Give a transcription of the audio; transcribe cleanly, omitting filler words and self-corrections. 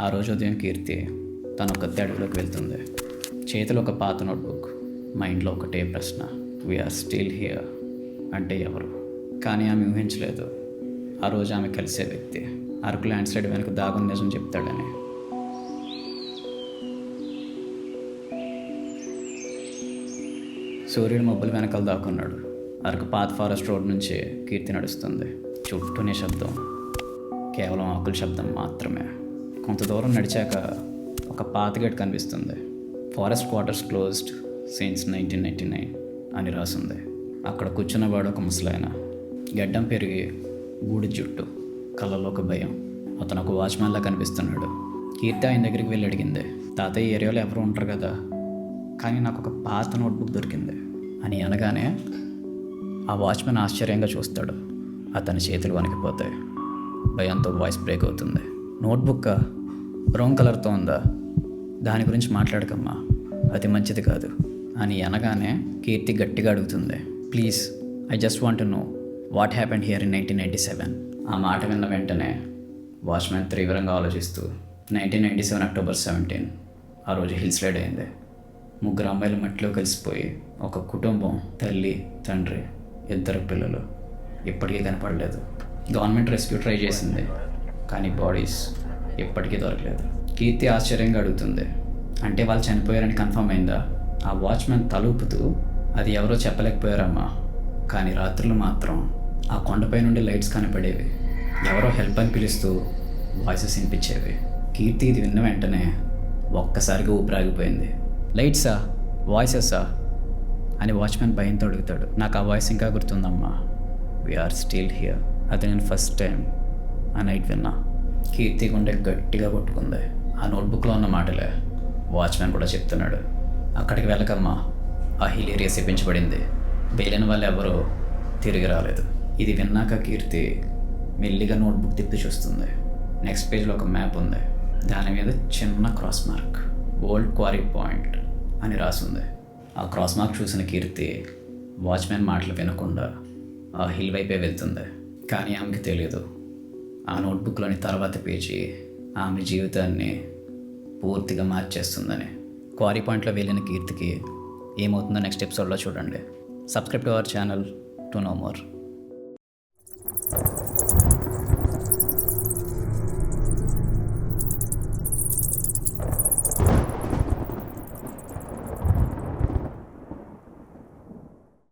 ఆ రోజు ఉదయం కీర్తి తన ఒక్కతే అడవిలోకి వెళ్తుంది. చేతిలో ఒక పాత నోట్బుక్, మైండ్లో ఒకటే ప్రశ్న, వీఆర్ స్టిల్ హియర్ అంటే ఎవరు? కానీ ఆమె ఊహించలేదు ఆ రోజు ఆమె కలిసే వ్యక్తి అరకు ల్యాండ్ స్లైడ్ వెనుక దాగుని నిజం చెప్తాడని. సూర్యుడు మబ్బుల వెనకాల దాక్కున్నాడు. అరకు పాత ఫారెస్ట్ రోడ్ నుంచి కీర్తి నడుస్తుంది. చుట్టూ నిశ్శబ్దం, కేవలం ఆకుల శబ్దం మాత్రమే. కొంత దూరం నడిచాక ఒక పాత గేట్ కనిపిస్తుంది. ఫారెస్ట్ క్వార్టర్స్ క్లోజ్డ్ సిన్స్ 1999 అని రాసింది. అక్కడ కూర్చున్నవాడు ఒక ముసలాయన, గడ్డం పెరిగి బూడి జుట్టు, కళ్ళలో ఒక భయం. అతను ఒక వాచ్మెన్లా కనిపిస్తున్నాడు. కీర్తి ఆయన దగ్గరికి వెళ్ళి అడిగింది, తాతయ్య ఈ ఏరియాలో ఎవరు ఉంటారు కదా, కానీ నాకు ఒక పాత నోట్బుక్ దొరికింది అని అనగానే ఆ వాచ్మెన్ ఆశ్చర్యంగా చూస్తాడు. అతని చేతులు వణికిపోతాయి. భయంతో వాయిస్ బ్రేక్ అవుతుంది. నోట్బుక్ బ్రౌన్ కలర్తో ఉందా? దాని గురించి మాట్లాడకమ్మా, అది మంచిది కాదు అని అనగానే కీర్తి గట్టిగా అడుగుతుంది, please I just want to know what happened here in 1997. ఆ మాట విన్న వెంటనే వాచ్మెన్ తీవ్రంగా ఆలోచిస్తూ 1997 అక్టోబర్ 17 ఆ రోజు హిల్ స్లైడ్ అయింది. 3 అమ్మాయిలు మట్టిలో కలిసిపోయి ఒక కుటుంబం, తల్లి, తండ్రి, 2 పిల్లలు ఇప్పటికీ కనపడలేదు. గవర్నమెంట్ రెస్క్యూ ట్రై చేసింది, కానీ బాడీస్ ఎప్పటికీ దొరకలేదు. కీర్తి ఆశ్చర్యంగా అడుగుతుంది, అంటే వాళ్ళు చనిపోయారని కన్ఫర్మ్ అయిందా? ఆ వాచ్మెన్ తలుపుతూ, అది ఎవరో చెప్పలేకపోయారమ్మా, కానీ రాత్రులు మాత్రం ఆ కొండపై నుండి లైట్స్ కనపడేవి. ఎవరో హెల్ప్ అని పిలుస్తూ వాయిసెస్ వినిపించేవి. కీర్తి ఇది విన్న వెంటనే ఒక్కసారిగా ఊపిరాగిపోయింది. లైట్సా, వాయిసెసా అని వాచ్మెన్ భయంతో అడుగుతాడు. నాకు ఆ వాయిస్ ఇంకా గుర్తుందమ్మా, వీఆర్ స్టిల్ హియర్. అది నేను ఫస్ట్ టైం ఆ నైట్ విన్నా. కీర్తి గుండె గట్టిగా కొట్టుకుంది. ఆ నోట్బుక్లో ఉన్న మాటలే వాచ్మెన్ కూడా చెప్తున్నాడు. అక్కడికి వెళ్ళకమ్మా, ఆ హిల్ ఏరియా శపించబడింది, వెళ్ళిన వాళ్ళు ఎవరో తిరిగి రాలేదు. ఇది విన్నాక కీర్తి మెల్లిగా నోట్బుక్ తిప్పి చూస్తుంది. నెక్స్ట్ పేజ్లో ఒక మ్యాప్ ఉంది. దాని మీద చిన్న cross mark, old quarry point అని రాసుంది. ఆ క్రాస్ మార్క్ చూసిన కీర్తి వాచ్మెన్ మాటలు వినకుండా ఆ హిల్ వైపే వెళ్తుంది. కానీ ఆమెకి తెలియదు, ఆ నోట్బుక్లోని తర్వాత పేజీ ఆమె జీవితాన్ని పూర్తిగా మార్చేస్తుందని. క్వారీ పాయింట్లో వెళ్ళిన కీర్తికి ఏమవుతుందో నెక్స్ట్ ఎపిసోడ్లో చూడండి. Subscribe to our channel to know more.